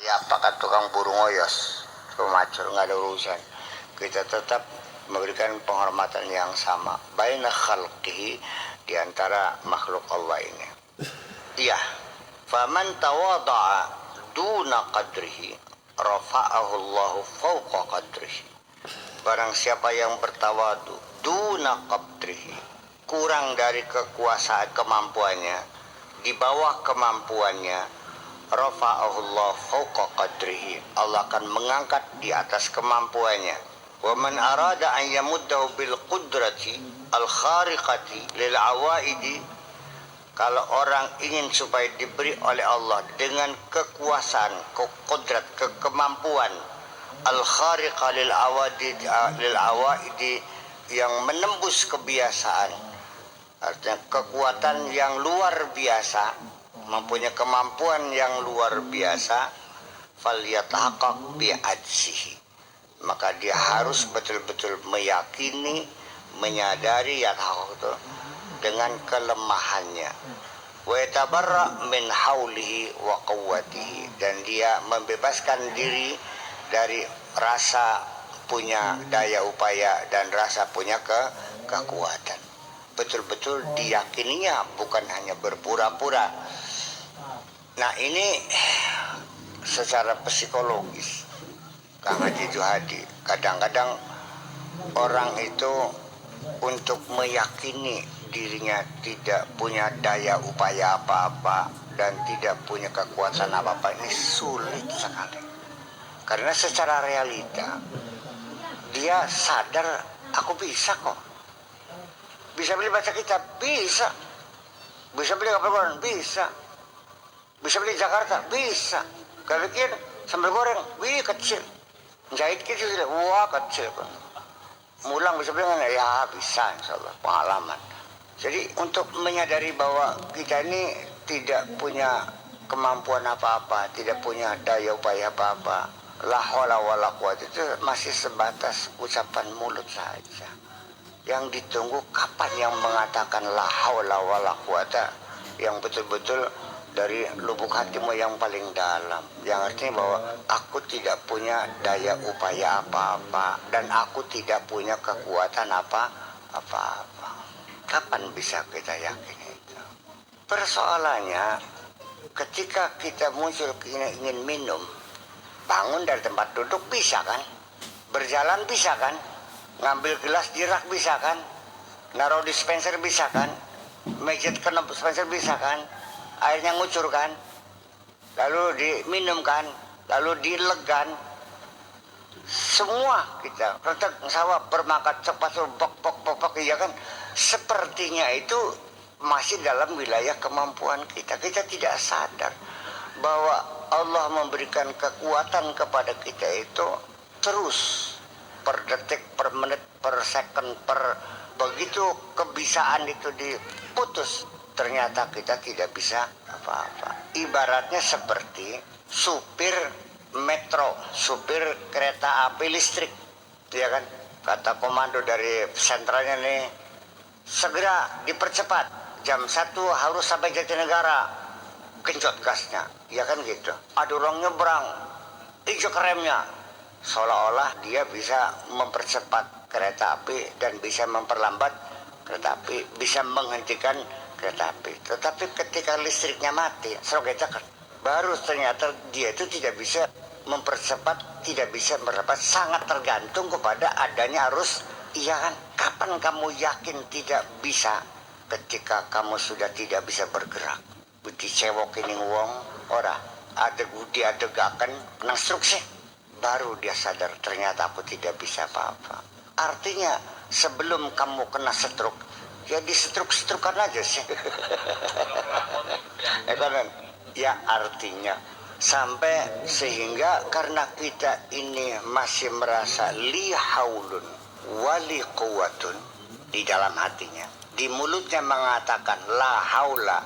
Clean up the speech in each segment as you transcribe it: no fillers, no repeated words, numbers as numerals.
Ya pakat tukang burung oyos, pemacur nggak ada urusan. Kita tetap memberikan penghormatan yang sama. Baina khalqihi, di antara makhluk Allah ini. Iya. Faman tawada'a duna qadrihi, rafa'ahu Allahu fawqa qadrihi. Barang siapa yang bertawadu duna qadrihi, kurang dari kekuasaan kemampuannya, di bawah kemampuannya, rafa'ahu Allah fawqa qadrihi, Allah akan mengangkat di atas kemampuannya. Wa man arada an yamuddahu bil qudrati al khariqati lil awaidi, kalau orang ingin supaya diberi oleh Allah dengan kekuasaan, kekudrat, kemampuan al khariqa lil awaidi, yang menembus kebiasaan, artinya kekuatan yang luar biasa, mempunyai kemampuan yang luar biasa, falyatahaqqaq bi ajzihi, maka dia harus betul-betul meyakini, menyadari itu dengan kelemahannya. Wa yatabarra min haulihi wa quwwatihi, dan dia membebaskan diri dari rasa punya daya upaya dan rasa punya kekuatan. Betul-betul diyakininya, bukan hanya berpura-pura. Nah, ini secara psikologis, Kang Haji Juhadi, kadang-kadang orang itu untuk meyakini dirinya tidak punya daya upaya apa-apa dan tidak punya kekuatan apa-apa, ini sulit sekali. Karena secara realita dia sadar, aku bisa kok. Bisa beli baca kitab, bisa. Bisa beli kapal goreng, bisa. Bisa beli Jakarta, bisa. Kalau bikin sambal goreng, wih kecil. Jahit kecil, wah kecil. Mulang bisa beli, ya bisa, insya Allah, pengalaman. Jadi untuk menyadari bahwa kita ini tidak punya kemampuan apa-apa, tidak punya daya upaya apa-apa, la haula wala quwwata, itu masih sebatas ucapan mulut saja. Yang ditunggu kapan yang mengatakan la haula wala quwwata, yang betul-betul dari lubuk hatimu yang paling dalam, yang artinya bahwa aku tidak punya daya upaya apa-apa dan aku tidak punya kekuatan apa-apa. Kapan bisa kita yakin itu? Persoalannya ketika kita muncul ingin minum, bangun dari tempat duduk bisa kan? Berjalan bisa kan? Ngambil gelas di rak bisa kan? Naruh dispenser bisa kan? Mejet kena dispenser bisa kan? Airnya ngucur kan? Lalu diminum kan? Lalu dilegan. Semua kita retak sawah bermakat cepat pok iya kan? Sepertinya itu masih dalam wilayah kemampuan kita. Kita tidak sadar bahwa Allah memberikan kekuatan kepada kita itu terus, per detik, per menit, per second, per begitu kebisaan itu diputus, ternyata kita tidak bisa apa-apa. Ibaratnya seperti supir metro, supir kereta api listrik, ya kan? Kata komando dari sentralnya nih, segera dipercepat, jam 1 harus sampai Jatinegara, kencot gasnya, ya kan gitu. Ada orang nyebrang, injek remnya, seolah-olah dia bisa mempercepat kereta api dan bisa memperlambat kereta api, bisa menghentikan kereta api. Tetapi ketika listriknya mati, baru ternyata dia itu tidak bisa mempercepat, tidak bisa merapat, sangat tergantung kepada adanya arus. Iya kan? Kapan kamu yakin tidak bisa? Ketika kamu sudah tidak bisa bergerak. Dicewok ini wong, ora ada diadegakan instruksi, baru dia sadar ternyata aku tidak bisa apa-apa. Artinya sebelum kamu kena stroke, ya disetruk-setrukan aja sih. Ya artinya sampai sehingga karena kita ini masih merasa li haulun wali quwwatun di dalam hatinya, di mulutnya mengatakan la haula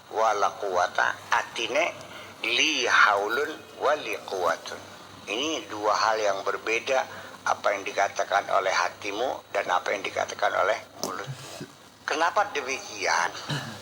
wala quwata, atine li haulun wali quwatun. Ini dua hal yang berbeda, apa yang dikatakan oleh hatimu dan apa yang dikatakan oleh mulut. Kenapa demikian?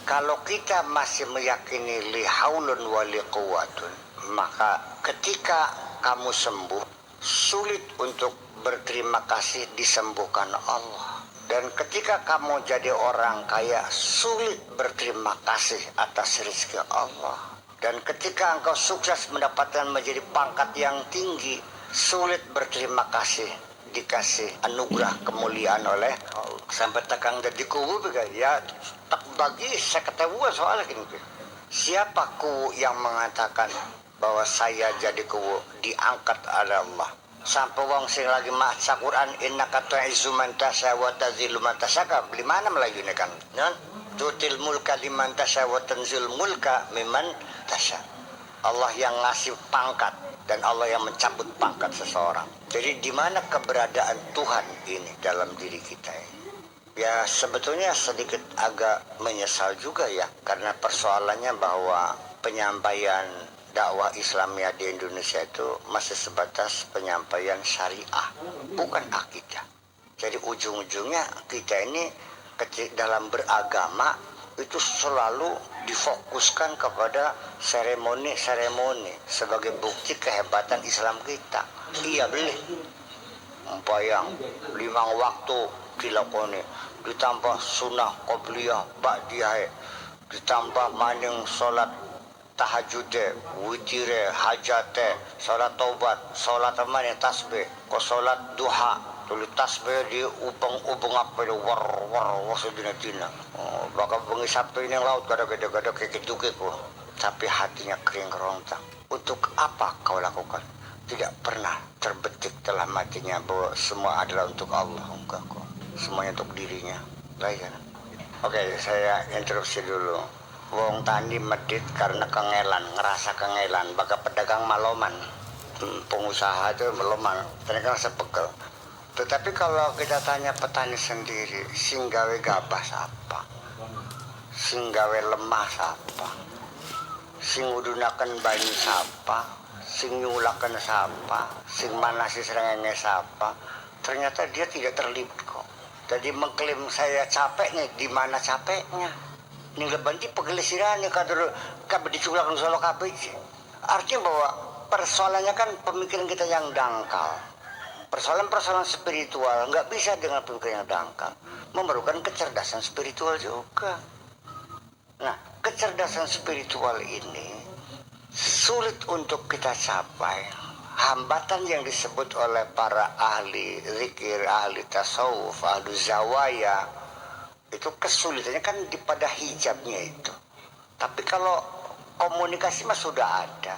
Kalau kita masih meyakini li haulun wali quwatun, maka ketika kamu sembuh, sulit untuk berterima kasih disembuhkan Allah. Dan ketika kamu jadi orang kaya, sulit berterima kasih atas rezeki Allah. Dan ketika engkau sukses mendapatkan menjadi pangkat yang tinggi, sulit berterima kasih dikasih anugerah kemuliaan oleh Allah. Sampai tekang jadi kubu ya tak bagi saya ketemu soalnya gini. Siapa ku yang mengatakan bahwa saya jadi kubu diangkat oleh Allah? Sampai wong sing lagi maca Quran innaka tu'izzu man tasya wa tazillu man tasya, beli mana melayune kan? Tutil mulka liman tasya wa tanzil mulka mimman tasya. Allah yang ngasih pangkat dan Allah yang mencabut pangkat seseorang. Jadi di mana keberadaan Tuhan ini dalam diri kita ini? Ya sebetulnya sedikit agak menyesal juga ya, karena persoalannya bahwa penyampaian dakwah Islamiyah di Indonesia itu masih sebatas penyampaian syariah, bukan akidah. Jadi ujung-ujungnya kita ini dalam beragama itu selalu difokuskan kepada seremoni-seremoni sebagai bukti kehebatan Islam kita. Iya beli bayang 5 waktu dilakoni, ditambah sunnah qobliyah ba'diyah, ditambah maning salat tahajud, witire, hajate, salat taubat, salat maning tasbih, ko salat duha, tulis tasbih di ubeng-ubeng apa itu war sedina-dina. Bakal bengi Sabtu ini laut gada-gada kekit-dukit ko, tapi hatinya kering kerontang. Untuk apa kau lakukan? Tidak pernah terbetik dalam hatinya bahwa semua adalah untuk Allah. Enggak kok, semuanya untuk dirinya. Baik kan? Oke, saya interupsi dulu. Wong tani medit karena kengelan, ngerasa kengelan. Baka pedagang maloman, pengusaha itu meloman, mereka rasa pegel. Tetapi kalau kita tanya petani sendiri, sing gawe gabah siapa? Sing gawe lemah siapa? Sing ngudunaken banyu siapa? Sing nyulaken siapa? Sing manasi serengenge siapa? Ternyata dia tidak terlibat kok. Jadi mengklaim saya capeknya, di mana capeknya? Ninggal banti pegelesirannya kader kabeh diculakan solo kabeh. Artinya bahwa persoalannya kan pemikiran kita yang dangkal. Persoalan-persoalan spiritual nggak bisa dengan pemikiran yang dangkal. Memerlukan kecerdasan spiritual juga. Nah, kecerdasan spiritual ini sulit untuk kita capai. Hambatan yang disebut oleh para ahli zikir, ahli tasawuf, ahli zawaya, itu kesulitannya kan pada hijabnya itu. Tapi kalau komunikasi mah sudah ada,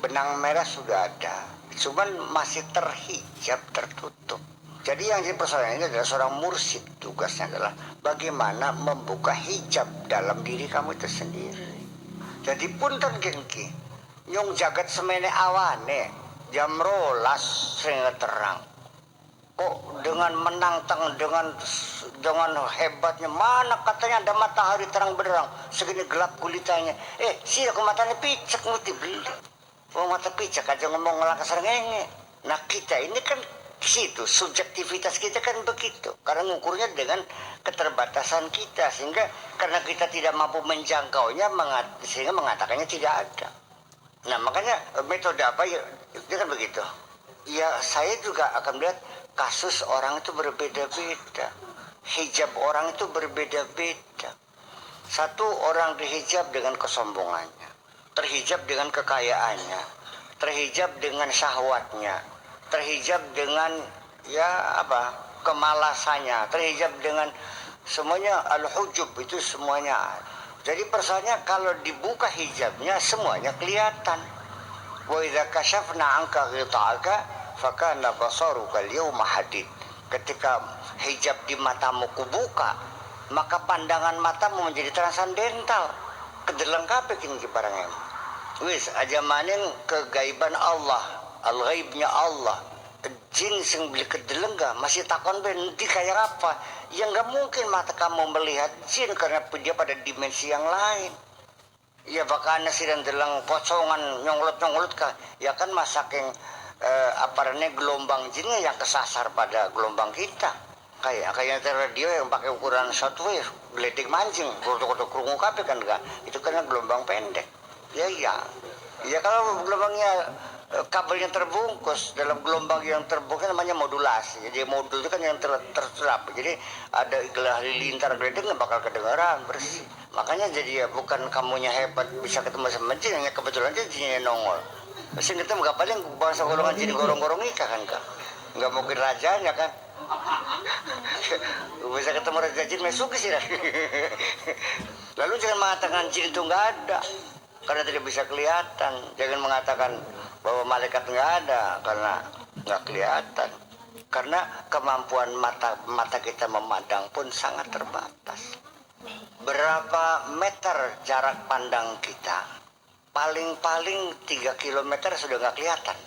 benang merah sudah ada, cuman masih terhijab, tertutup. Jadi yang jadi persoalan ini adalah seorang mursyid, tugasnya adalah bagaimana membuka hijab dalam diri kamu itu sendiri. Jadi punten gengki, nyung jagat semene awane, jam rolas sehingga terang. Kok dengan menantang, dengan hebatnya, mana katanya ada matahari terang benderang, segini gelap kulitanya. Sih aku matanya picek mesti beli. Oh mata picek aja ngomong ngelangkah serengenge. Nah kita ini kan situ, subjektivitas kita kan begitu. Karena ngukurnya dengan keterbatasan kita, sehingga karena kita tidak mampu menjangkaunya, sehingga mengatakannya tidak ada. Nah makanya metode apa ya, itu kan begitu. Ya saya juga akan melihat kasus orang itu berbeda-beda. Hijab orang itu berbeda-beda. Satu orang dihijab dengan kesombongannya, terhijab dengan kekayaannya, terhijab dengan syahwatnya, terhijab dengan kemalasannya, terhijab dengan semuanya, al-hujub itu semuanya. Jadi persoalannya kalau dibuka hijabnya semuanya kelihatan. Wa idza kashafna 'anka ghita'aka fakana basaruka al-yawma hadid. Ketika hijab di matamu kubuka, maka pandangan matamu menjadi transandental. Kedeleng kabeh kini barangnya. Wis aja maning kegaiban Allah, al-ghaibnya Allah. Jin sing beli kedelengga masih takon ben nanti kayak apa? Ya nggak mungkin mata kamu melihat jin karena dia pada dimensi yang lain. Ya bakal nasiran delang pocongan nyonglot kah? Ya kan masaking aparannya gelombang jinnya yang kesasar pada gelombang kita. Kayak radio yang pakai ukuran shortwave, geledek mancing, kudu krungu kabeh kan enggak. Itu karena gelombang pendek. Ya. Ya kalau gelombangnya kabelnya terbungkus dalam gelombang yang terbungkus namanya modulasi. Jadi modul itu kan yang terserap. Jadi ada gelah halilintar geledek nggak bakal kedengaran bersih. Makanya jadi ya bukan kamunya hebat bisa ketemu sama jin, hanya kebetulan aja jinnya nongol. Mesin kita nggak paling bangsa golongan jin gorong-gorong nikah kan kak? Nggak mungkin rajanya kan? Bisa ketemu raja jin mesuki sih. Lalu jangan mengatakan jin itu nggak ada karena tidak bisa kelihatan. Jangan mengatakan bahwa malaikat nggak ada karena nggak kelihatan. Karena kemampuan mata kita memandang pun sangat terbatas. Berapa meter jarak pandang kita? Paling-paling 3 kilometer sudah nggak kelihatan.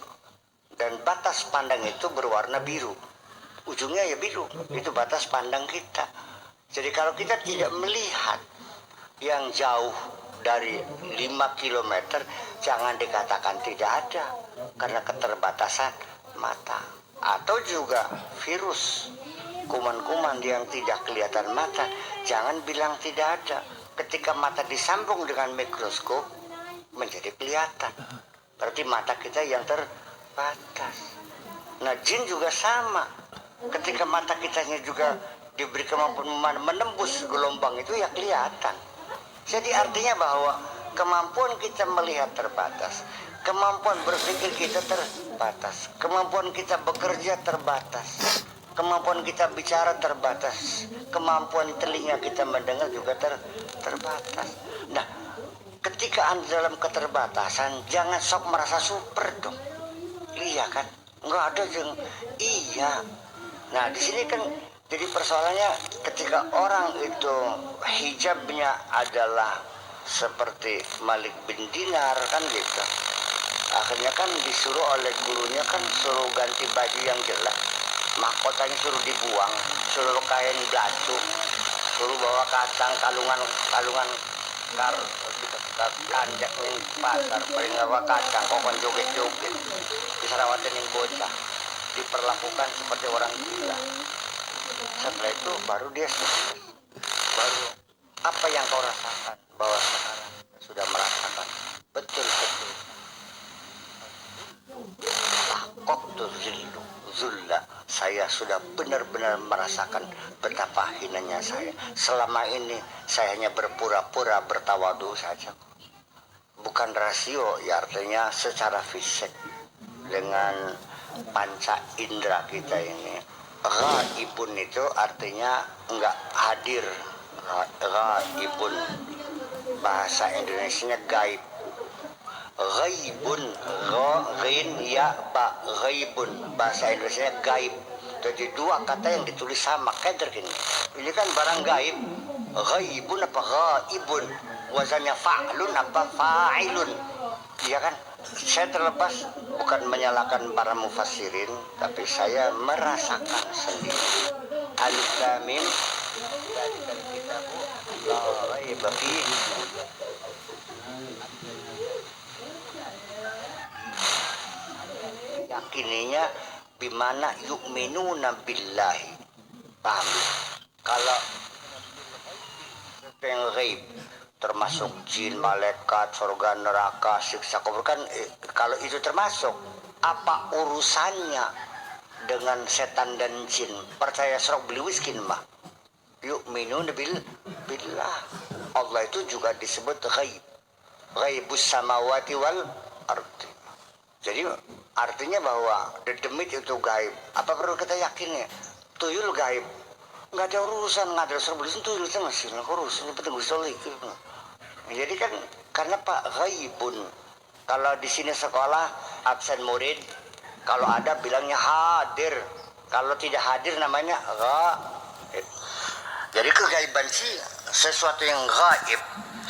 Dan batas pandang itu berwarna biru. Ujungnya ya biru. Itu batas pandang kita. Jadi kalau kita tidak melihat yang jauh dari 5 kilometer, jangan dikatakan tidak ada karena keterbatasan mata. Atau juga virus, kuman-kuman yang tidak kelihatan mata, jangan bilang tidak ada. Ketika mata disambung dengan mikroskop menjadi kelihatan. Berarti mata kita yang terbatas. Nah, jin juga sama. Ketika mata kitanya juga diberi kemampuan menembus gelombang itu ya kelihatan. Jadi artinya bahwa kemampuan kita melihat terbatas, kemampuan berpikir kita terbatas, kemampuan kita bekerja terbatas, kemampuan kita bicara terbatas, kemampuan telinga kita mendengar juga terbatas. Nah, ketika Anda dalam keterbatasan, jangan sok merasa super dong. Iya kan? Nggak ada yang iya. Nah, di sini kan jadi persoalannya ketika orang itu hijabnya adalah seperti Malik bin Dinar kan gitu. Akhirnya kan disuruh oleh gurunya kan suruh ganti baju yang jelek. Mahkotanya suruh dibuang, suruh kain batu, suruh bawa kacang kalungan kanjak ning pasar paling bawa kacang kokon joget-joget. Disarawatin yang bocah. Diperlakukan seperti orang gila. Setelah itu baru dia sukses. Baru apa yang kau rasakan bahwa sekarang sudah merasakan betul-betul Qaqtu zulla. Saya sudah benar-benar merasakan betapa hinanya saya. Selama ini saya hanya berpura-pura bertawadu saja. Bukan rasio, ya artinya secara fisik dengan panca indera kita ini. Ghaibun itu artinya enggak hadir. Ghaibun bahasa Indonesianya gaib. Ghaibun, ghain ya ba, ghaibun bahasa Indonesianya gaib. Jadi dua kata yang ditulis sama kayak gini. Ini kan barang gaib. Ghaibun apa ghaibun? Wazannya fa'lun apa fa'ilun? Iya kan? Saya terlepas bukan menyalahkan para mufassirin, tapi saya merasakan sendiri. Alif lam mim dzalikal kitabu la raiba fihi. Yakininya bimana yu'minuna billahi. Paham? Kalau yang ghaib termasuk jin, malaikat, surga, neraka, siksa kubur kan kalau itu termasuk apa urusannya dengan setan dan jin? Percaya serok beli wiskin mah. Yu'minuna billah. Allah itu juga disebut ghaib. Ghaibus samawati wal ardi. Jadi artinya bahwa dedemit itu gaib. Apa perlu kita yakin ya? Tuyul gaib. Nggak ada urusan, nggak ada serok beli tuyul itu masih nggak urusan. Ini penting gustolik. Jadi kan karena Pak ghaibun. Kalau di sini sekolah absen murid, kalau ada bilangnya hadir. Kalau tidak hadir namanya ghaib. Jadi kegaiban sih sesuatu yang gaib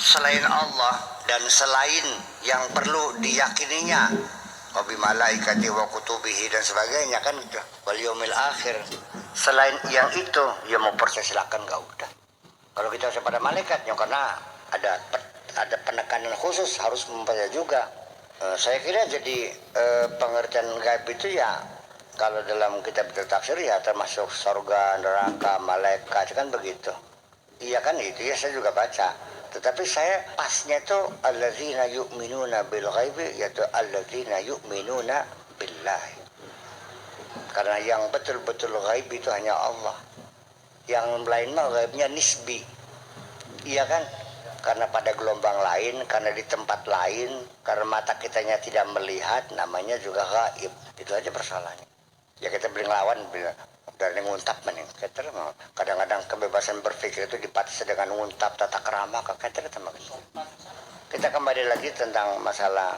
selain Allah dan selain yang perlu diyakininya. Wabi malaikati wa kutubihi dan sebagainya kan gitu. Wal yaumil akhir. Selain yang itu ya mau percaya silakan enggak udah. Kalau kita pada malaikatnya karena ada penekanan khusus harus mempercaya juga. Saya kira jadi pengertian gaib itu ya kalau dalam kitab tafsir ya termasuk surga, neraka, malaikat kan begitu. Iya kan itu ya saya juga baca. Tetapi saya pasnya itu alladzina yu'minuna bil ghaibi, yaitu alladzina yu'minuna billahi. Karena yang betul-betul ghaib itu hanya Allah. Yang lain mah ghaibnya nisbi. Iya kan? Karena pada gelombang lain, karena di tempat lain, karena mata kitanya tidak melihat, namanya juga gaib. Itu aja persoalannya. Ya kita beli lawan, dari nguntap mending. Kadang-kadang kebebasan berpikir itu dipatasi dengan nguntap tata kerama. Kita kembali lagi tentang masalah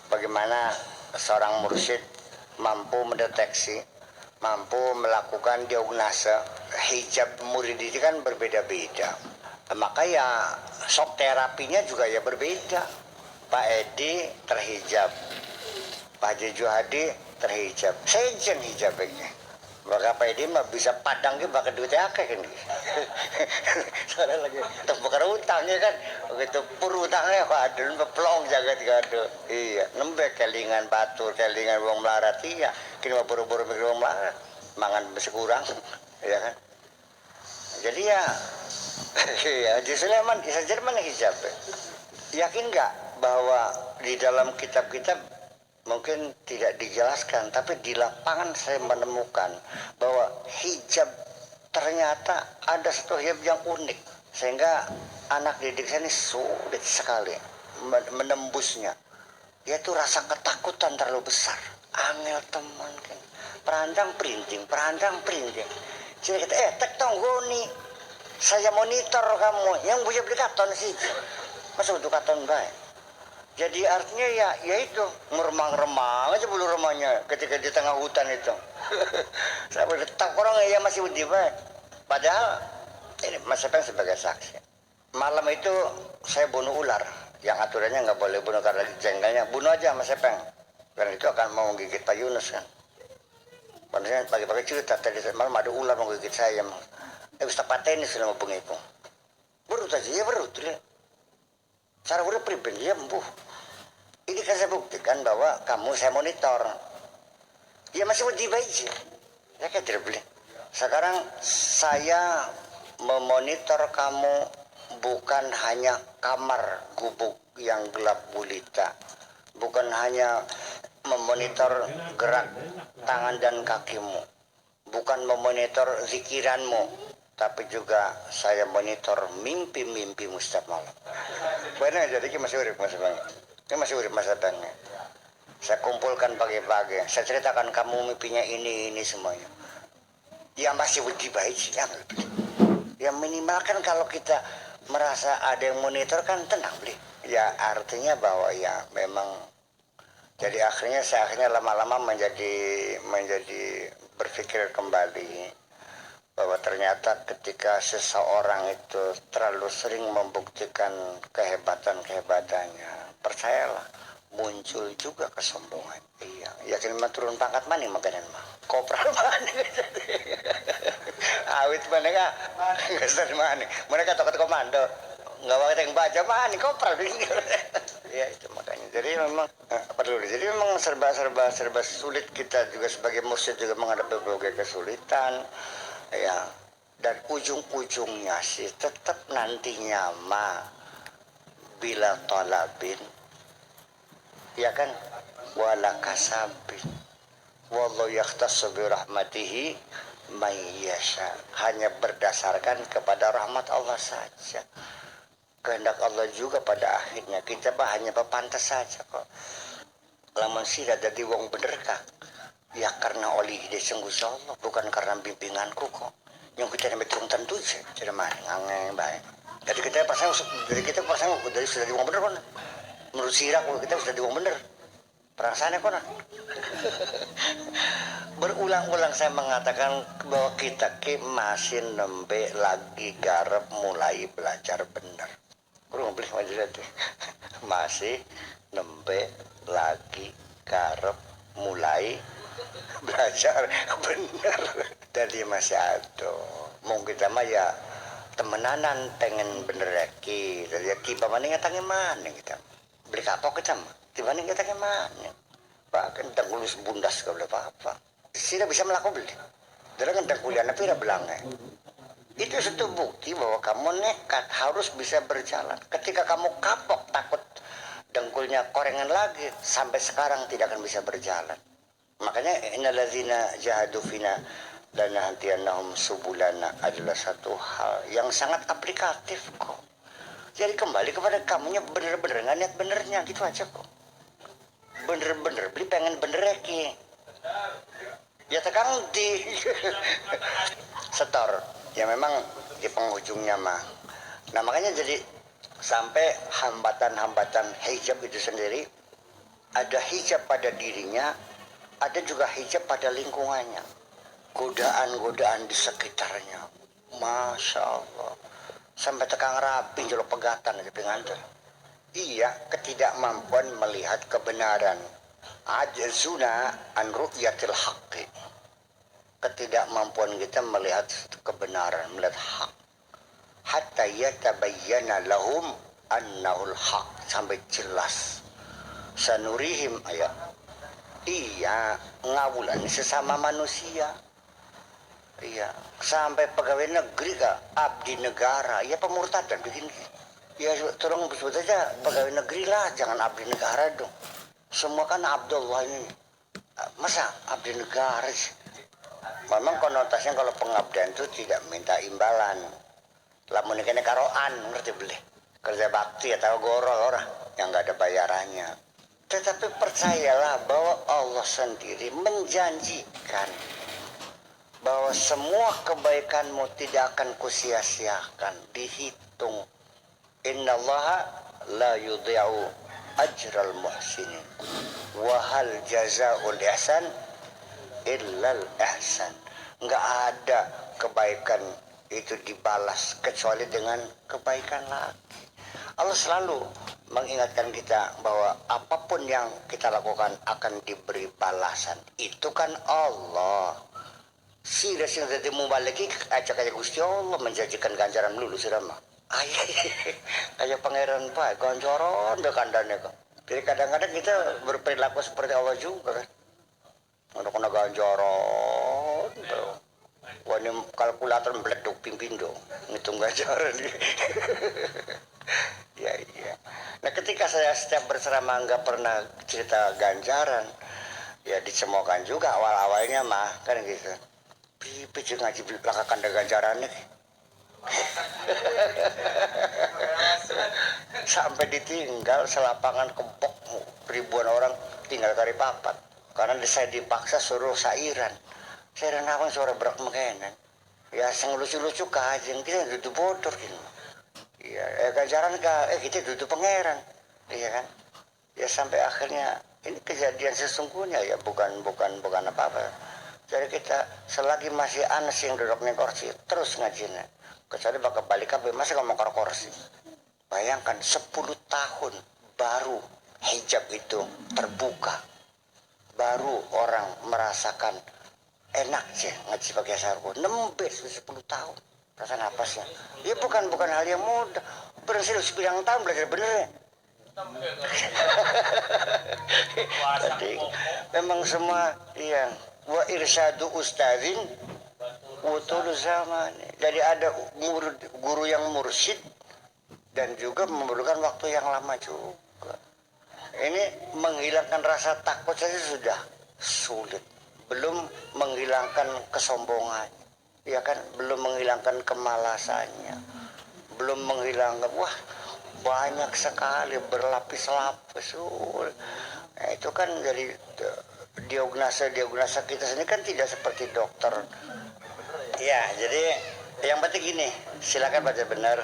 bagaimana seorang mursyid mampu mendeteksi, mampu melakukan diagnosa. Hijab murid itu kan berbeda-beda. Maka ya shock terapinya juga ya berbeda. Pak Edi terhijab, Pak Haji Juhadi terhijab, saya jen hijab ini. Maka Pak Edi mah bisa padang gitu pakai duit akeh kan. Soalnya lagi tempat utangnya kan, begitu pur utangnya waduh peplong jaga tiga. Iya, nembek kelingan batu, kelingan wong melarat iya. Kini mah buru-buru mikir wong melarat, mangan masih kurang, ya kan. Jadi ya, ya Haji Sulaiman saja mana hijab. Yakin nggak bahwa di dalam kitab-kitab mungkin tidak dijelaskan, tapi di lapangan saya menemukan bahwa hijab ternyata ada satu hijab yang unik, sehingga anak didik saya ini sulit sekali menembusnya. Yaitu rasa ketakutan terlalu besar. Angel teman kan, perandang printing. Jadi kita tek tonggoni, saya monitor kamu, yang punya beli katon sih, masa untuk katon baik. Jadi artinya ya itu meremang-remang aja bulu remahnya ketika di tengah hutan itu. Saya berdetak orang ya masih udah baik. Padahal ini Mas Sepeng sebagai saksi. Malam itu saya bunuh ular, yang aturannya nggak boleh bunuh karena jengkelnya, bunuh aja Mas Sepeng. Karena itu akan mau menggigit Pak Yunus kan. Padahal pagi-pagi cerita tadi malam ada ular mau gigit saya. Ustaz pateni sudah mau pengipu. Berut aja ya berut. Cara udah pribadi ya embuh. Ini kan saya buktikan bahwa kamu saya monitor. Ya masih mau dibaca. Ya kan tidak boleh. Sekarang saya memonitor kamu bukan hanya kamar gubuk yang gelap gulita. Bukan hanya memonitor gerak tangan dan kakimu, bukan memonitor zikiranmu, tapi juga saya monitor mimpi-mimpi setiap malam. Benar jadi masih urip Mas Bang. Ini masih urip Mas Bang. Saya kumpulkan pagi-pagi, saya ceritakan kamu mimpinya ini semuanya. Ya masih wedi baik sih ya. Ya minimal kan kalau kita merasa ada yang monitor kan tenang beli. Ya artinya bahwa ya memang. Jadi saya lama-lama menjadi berpikir kembali bahwa ternyata ketika seseorang itu terlalu sering membuktikan kehebatan-kehebatannya, percayalah muncul juga kesombongan. Iya, yakin mah turun pangkat mana makanan mah. Kopral mana awit mana enggak? Enggak mana. Mereka takut komando. Enggak pakai yang baca mana kopral. Ya itu makanya jadi memang jadi memang serba sulit kita juga sebagai mursyid juga menghadapi berbagai kesulitan ya, dan ujung-ujungnya sih tetap nantinya bila talabin ya kan wala kasabin wallahu yakhtassu bi rahmatihi may yasha, hanya berdasarkan kepada rahmat Allah saja. Kehendak Allah juga pada akhirnya kita hanya berpantas saja kok. Lamun sira dadi wong bener kah? Ya karena oleh ide sungguh Allah, bukan karena bimbinganku kok. Yang kita betul tentu sih, tidak mana ngangen baik. Jadi kita pasang dari sudah di wong bener kan. Menurut sira kita sudah di wong bener. Perasaannya kok. Berulang-ulang saya mengatakan bahwa kita masih nembe lagi garap mulai belajar bener. Kurang beli majelis masih nembe lagi garap mulai belajar bener. Jadi masih ada mau kita mah ya temenanan pengen bener lagi. Jadi tiba mana ngatangin mana kita beli kapok kita mah tiba mana ngatangin mana pak kentang lulus bundas gak boleh apa-apa sih bisa melakukan beli dalam kentang kuliah tapi udah belangnya Itu satu bukti bahwa kamu nekat harus bisa berjalan. Ketika kamu kapok takut dengkulnya korengan lagi, sampai sekarang tidak akan bisa berjalan. Makanya innalladzina jahadu fina lanahdiyannahum subulana adalah satu hal yang sangat aplikatif kok. Jadi kembali kepada kamunya bener-bener nggak niat benernya gitu aja kok. Bener-bener beli pengen bener ki. Ya tekan di setor. Ya memang di penghujungnya mah. Nah makanya jadi sampai hambatan-hambatan hijab itu sendiri, ada hijab pada dirinya, ada juga hijab pada lingkungannya, godaan-godaan di sekitarnya, masya Allah, sampai tekan rapi jolo pegatan aja pengantin. Iya, ketidakmampuan melihat kebenaran, ajzuna an ru'yatil haqqi, ketidakmampuan kita melihat kebenaran, melihat hak, hatta yatabayyana lahum annahul haq, sampai jelas. Sanurihim ayat. Iya, ngawulan sesama manusia. Iya, sampai pegawai negeri kah, abdi negara, ya pemurtadan bikin. Ya tolong sebut saja pegawai negeri lah, jangan abdi negara dong. Semua kan Abdullah ini. Masa abdi negara sih? Memang konotasinya kalau pengabdian itu tidak minta imbalan. Lamun kene karoan, ngerti beli. Kerja bakti atau goro orang yang nggak ada bayarannya. Tetapi percayalah bahwa Allah sendiri menjanjikan bahwa semua kebaikanmu tidak akan kusia-siakan, dihitung. Innallaha la yudhi'u ajral muhsinin wa hal jazaa'ul ihsan illal ihsan. Enggak ada kebaikan itu dibalas kecuali dengan kebaikan lagi. Allah selalu mengingatkan kita bahwa apapun yang kita lakukan akan diberi balasan. Itu kan Allah. Sira sing dadi mubaliki acak aja Gusti Allah menjanjikan ganjaran lulu sirama. Kayak pangeran Pak, ganjaran be kandane kok. Jadi kadang-kadang kita berperilaku seperti Allah juga kan. Untuk kena ganjaran tuh. Wah ini kalkulator meleduk pimpindo ngitung ganjaran. Ya iya. Nah ketika saya setiap berceramah nggak pernah cerita ganjaran, ya dicemokan juga awal-awalnya mah kan gitu. Pipi ngaji belakakan ada ganjarannya. Sampai ditinggal selapangan kempok ribuan orang tinggal kari papat karena saya dipaksa suruh sairan. Sairan apa suara berak makanan. Ya sang lucu-lucu kajeng kita duduk bodoh gitu. Iya, ganjaran kita duduk pangeran, iya kan? Ya sampai akhirnya ini kejadian sesungguhnya ya bukan apa-apa. Jadi kita selagi masih anes yang duduk di kursi terus ngajinya. Kecuali bakal balik kabeh masih ngomong ke kursi. Bayangkan 10 tahun baru hijab itu terbuka. Baru orang merasakan enak sih ngaji pakai sarung. Nembes 10 tahun. Perasaan apa sih? Ya bukan hal yang mudah. Berhasil 9 tahun belajar bener ya. Jadi memang semua yang wa irsyadu ustazin utul zaman. Jadi ada guru yang mursyid dan juga memerlukan waktu yang lama juga. Ini menghilangkan rasa takut saja sudah sulit. Belum menghilangkan kesombongan. Ya kan, belum menghilangkan kemalasannya. Belum menghilangkan, wah banyak sekali berlapis-lapis. Nah, itu kan dari diagnosa kita sini kan tidak seperti dokter. Ya, jadi yang penting gini, silakan baca benar.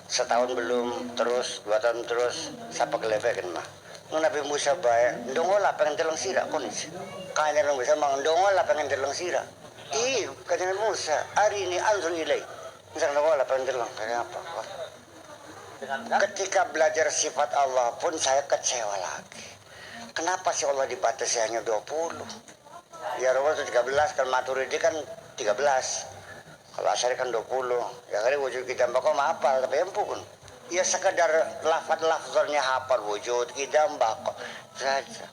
Setahun belum, terus 2 tahun terus, siapa kelefek kan mah. Nabi Musa baik, ndongola pengen telung sira konis. Kanya Nabi Musa mang ndongola pengen telung sira. Kata Nabi Musa, hari ini anzur ilai. Misalnya ndongola pengen telung, kayak apa? Ketika belajar sifat Allah pun saya kecewa lagi. Kenapa sih Allah dibatasi hanya 20? Ya Rabbah itu 13, kalau Maturidi kan 13. Kalau Asy'ari kan 20. Ya kali wujud kita bakal hafal tapi empun. Ya sekedar lafaz-lafaznya hafal wujud kita bakal saja.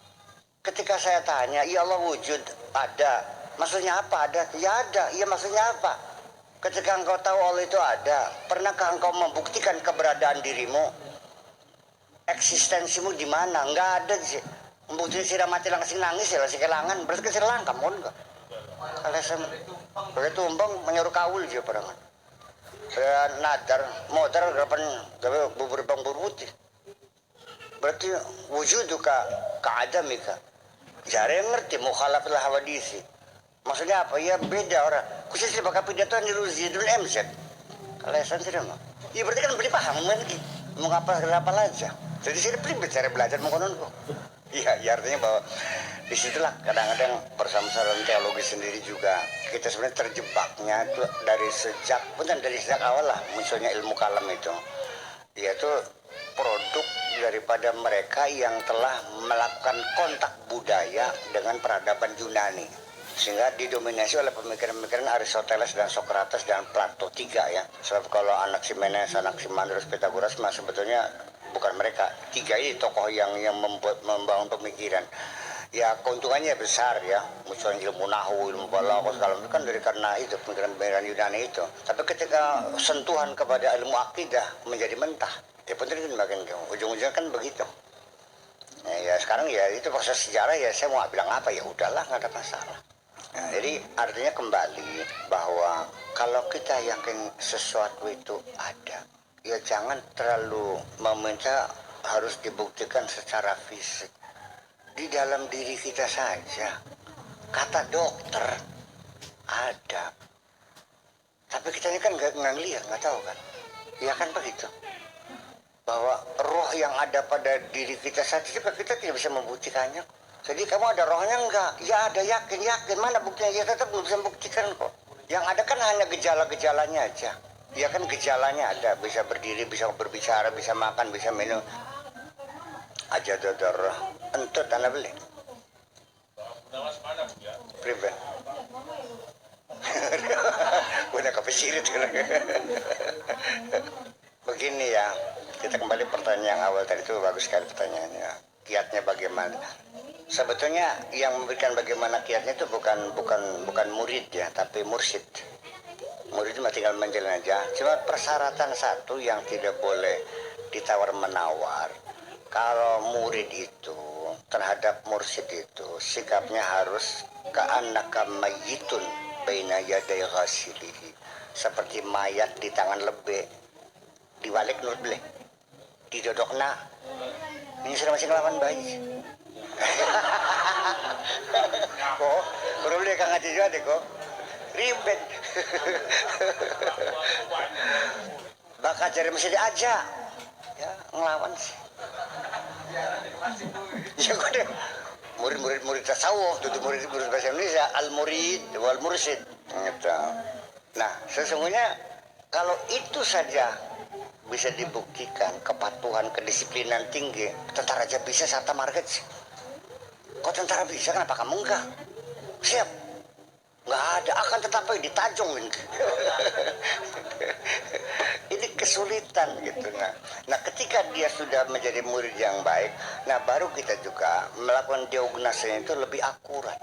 Ketika saya tanya, ya Allah wujud ada. Maksudnya apa ada? Ya ada. Ya maksudnya apa? Ketika engkau tahu Allah itu ada, pernahkah engkau membuktikan keberadaan dirimu? Eksistensimu di mana? Enggak ada sih. Membuktikan sirah mati langsung nangis ya langsung kelangan. Berarti kan sirah langkam pun enggak. Kalau saya pakai tumbang menyuruh kawul aja perangan. Nadar, modar gerapan bubur bang putih. Berarti wujuduka ka'adamika. Jari yang ngerti mukhalafil hawadisi. Maksudnya apa? Ya beda orang. Khususnya bakal pidato niru Zidul MZ. Kalau saya tidak mau. Ya berarti kan beli paham lagi. Mau apa aja. Jadi saya pilih cara belajar mengkonon kok. Iya, ya artinya bahwa disitulah kadang-kadang permasalahan teologi sendiri juga kita sebenarnya terjebaknya itu dari sejak awal lah munculnya ilmu kalam itu, yaitu produk daripada mereka yang telah melakukan kontak budaya dengan peradaban Yunani, sehingga didominasi oleh pemikiran-pemikiran Aristoteles dan Socrates dan Plato tiga ya. Sebab kalau Anaximenes, Anaximandros, Pythagoras mah sebetulnya bukan mereka tiga ini tokoh yang membangun pemikiran. Ya keuntungannya besar ya, munculnya ilmu nahu, ilmu balaghah segala itu kan dari karena itu pemikiran-pemikiran Yunani itu. Tapi ketika sentuhan kepada ilmu akidah menjadi mentah, ya penting makin ujung-ujungnya kan begitu. Ya sekarang ya itu proses sejarah ya, saya mau bilang apa ya udahlah, nggak ada masalah. Nah, jadi artinya kembali bahwa kalau kita yakin sesuatu itu ada, ya jangan terlalu meminta harus dibuktikan secara fisik. Di dalam diri kita saja, kata dokter ada, tapi kita ini kan nggak ngelihat, nggak tahu kan, ya kan begitu, bahwa roh yang ada pada diri kita saja juga kita tidak bisa membuktikannya. Jadi kamu ada rohnya enggak? Ya ada, yakin, mana buktinya? Ya tetap belum bisa membuktikan kok. Yang ada kan hanya gejala-gejalanya aja. Ya kan gejalanya ada, bisa berdiri, bisa berbicara, bisa makan, bisa minum. Aja dodor entut anda beli pribadi punya kopi sirit begini ya, kita kembali pertanyaan yang awal tadi itu bagus sekali pertanyaannya, kiatnya bagaimana. Sebetulnya yang memberikan bagaimana kiatnya itu bukan murid ya, tapi mursyid. Murid cuma tinggal menjalan aja, cuma persyaratan satu yang tidak boleh ditawar menawar. Kalau murid itu terhadap mursyid itu sikapnya harus ka'annaka mayyitun baina yaday ghasilihi, seperti mayat di tangan lebih diwalik nur beleh didodokna ini sudah masih ngelawan bayi. Kok kurang boleh kang ngaji juga deh kok ribet. Bakal cari mesti diajak ya ngelawan sih. Ya gue deh murid tasawuf, itu murid bahasa Indonesia, al-murid wal mursyid gitu. Nah sesungguhnya kalau itu saja bisa dibuktikan kepatuhan, kedisiplinan tinggi, tentara aja bisa serta market sih. Kok tentara bisa, kenapa kamu enggak? Siap, nggak ada, akan tetapi ditajung ini. Ini kesulitan gitu. Nah ketika dia sudah menjadi murid yang baik, nah baru kita juga melakukan diagnosanya itu lebih akurat.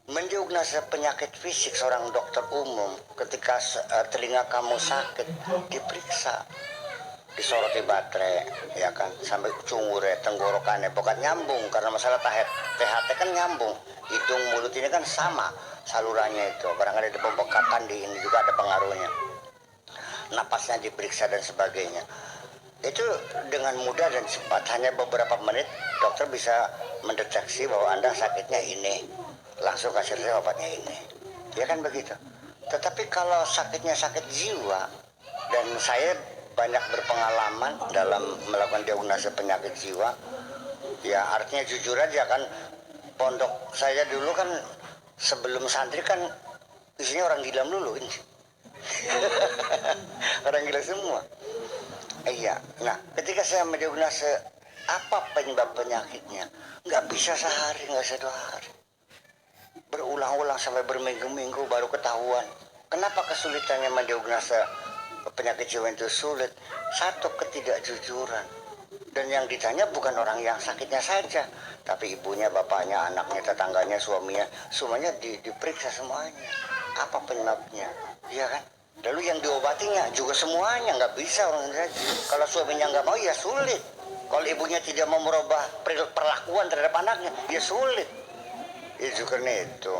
Mendiagnosa penyakit fisik seorang dokter umum, ketika telinga kamu sakit diperiksa, disoroti baterai ya kan, sampai cungure, tenggorokannya bukan nyambung karena masalah THT kan nyambung, hidung mulut ini kan sama salurannya itu, barangkali ada pembengkakan di ini juga ada pengaruhnya, napasnya diperiksa dan sebagainya. Itu dengan mudah dan cepat, hanya beberapa menit dokter bisa mendeteksi bahwa Anda sakitnya ini, langsung kasih saya obatnya ini, ya kan begitu. Tetapi kalau sakitnya sakit jiwa, dan saya banyak berpengalaman dalam melakukan diagnosa penyakit jiwa, ya artinya jujur aja kan, pondok saya dulu kan sebelum santri kan isinya orang gila dulu ini. Orang gila semua. Iya, nah ketika saya mendiagnosa apa penyebab penyakitnya, nggak bisa sehari, nggak bisa 2 hari, berulang-ulang sampai berminggu-minggu baru ketahuan. Kenapa kesulitannya mendiagnosa penyakit jiwa itu sulit? Satu, ketidakjujuran. Dan yang ditanya bukan orang yang sakitnya saja, tapi ibunya, bapaknya, anaknya, tetangganya, suaminya, semuanya diperiksa semuanya. Apa penyebabnya? Iya kan? Lalu yang diobatinya juga semuanya nggak bisa orang saja. Kalau suaminya nggak mau ya sulit. Kalau ibunya tidak mau merubah perlakuan terhadap anaknya ya sulit. Itu karena itu.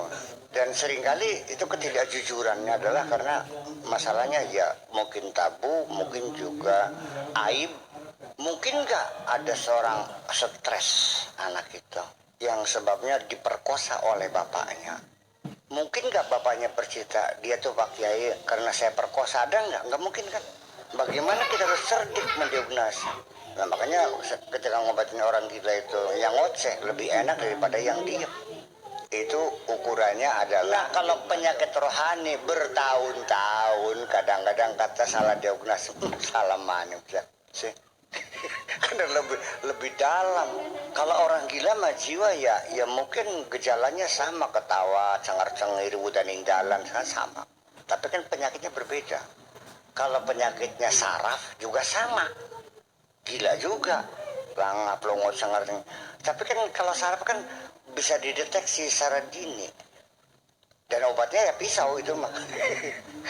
Dan seringkali itu ketidakjujurannya adalah karena masalahnya ya mungkin tabu, mungkin juga aib. Mungkin nggak ada seorang stres anak itu yang sebabnya diperkosa oleh bapaknya. Mungkin nggak bapaknya bercerita dia tuh Pak Kiai karena saya perkosa, ada nggak mungkin kan. Bagaimana kita harus cerdik mendiagnosa. Nah makanya ketika ngobatin orang gila itu yang ngoceh lebih enak daripada yang diem. Itu ukurannya adalah kalau penyakit rohani bertahun-tahun kadang-kadang kata salah diagnosis salah mana sih. Karena lebih dalam. Kalau orang gila mah jiwa ya mungkin gejalanya sama, ketawa, cengar-cengir, udaning dalan sama. Tapi kan penyakitnya berbeda. Kalau penyakitnya saraf juga sama. Gila juga. Langap, longot, cengar-cengir. Tapi kan kalau saraf kan bisa dideteksi secara dini. Dan obatnya ya pisau itu mah.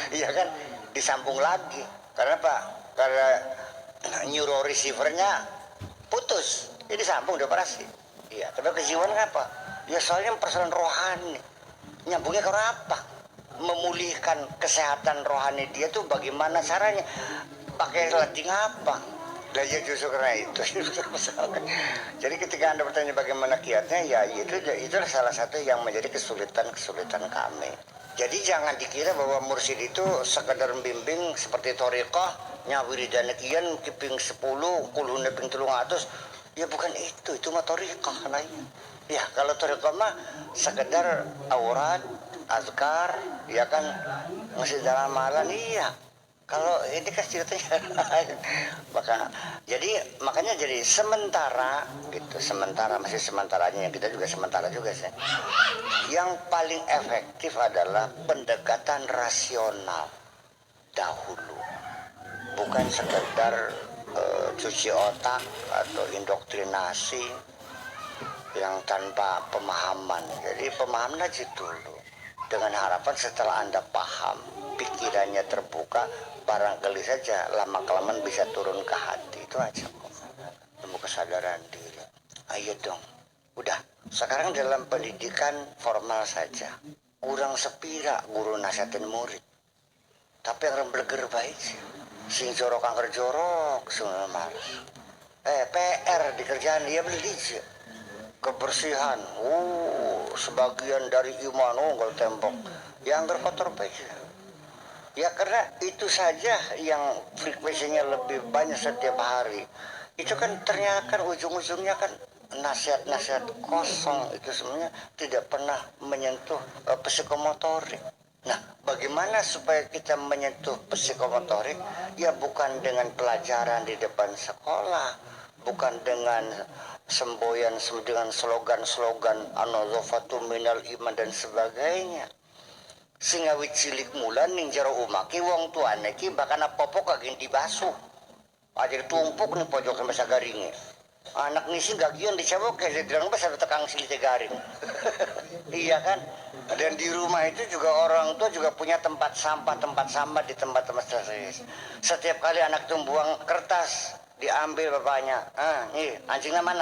Iya kan, disambung lagi. Karena apa? Karena neuro receivernya putus, jadi sambung udah operasi. Iya, tapi kejiwaan apa? Ya soalnya persoalan rohani. Nyambungnya ke apa? Memulihkan kesehatan rohani dia tuh bagaimana caranya? Pakai latih apa? Dan ya justru karena itu. Jadi ketika Anda bertanya bagaimana kiatnya, ya itu salah satu yang menjadi kesulitan kami. Jadi jangan dikira bahwa mursyid itu sekedar bimbing seperti thariqah, nyawiridan kian kiping 10, kulune ping 300. Ya bukan itu mah thariqah lain. Ya kalau thariqah mah sekedar aurat, azkar, ya kan masih dalam malam iya. Kalau ini kan ceritanya lain. Makanya jadi sementara gitu, masih sementaranya yang kita juga sementara juga sih. Yang paling efektif adalah pendekatan rasional dahulu, bukan sekedar cuci otak atau indoktrinasi yang tanpa pemahaman. Jadi pemahaman aja dulu, dengan harapan setelah Anda paham, pikirannya terbuka, barangkali saja lama-kelamaan bisa turun ke hati. Itu aja kok, temu kesadaran diri. Ayo dong, udah. Sekarang dalam pendidikan formal saja, kurang sepira guru nasihatin murid. Tapi orang bleger baik sih. Sing jorok angker jorok, semua malas. PR dikerjaan dia beli sih. Kebersihan, sebagian dari iman, kalau tembok. Yang kotor baik. Ya karena itu saja yang frekuensinya lebih banyak setiap hari. Itu kan ternyata kan ujung-ujungnya kan nasihat-nasihat kosong, itu sebenarnya tidak pernah menyentuh psikomotorik. Nah, bagaimana supaya kita menyentuh psikomotorik? Ya bukan dengan pelajaran di depan sekolah, bukan dengan semboyan dengan slogan-slogan an-nazafatu minal iman dan sebagainya. Sehingga wit cilik mulan ning jero umaki wong tuane ki bakal popok kagin dibasuh. Aja ditumpuk nih pojok sampai sagaringnya. Anak ngisi gagian dicabok kayak dirang besar tekang silite garing. Iya kan? Dan di rumah itu juga orang tua juga punya tempat sampah di tempat-tempat strategis. Setiap kali anak itu buang kertas diambil bapaknya. Nih anjingnya mana?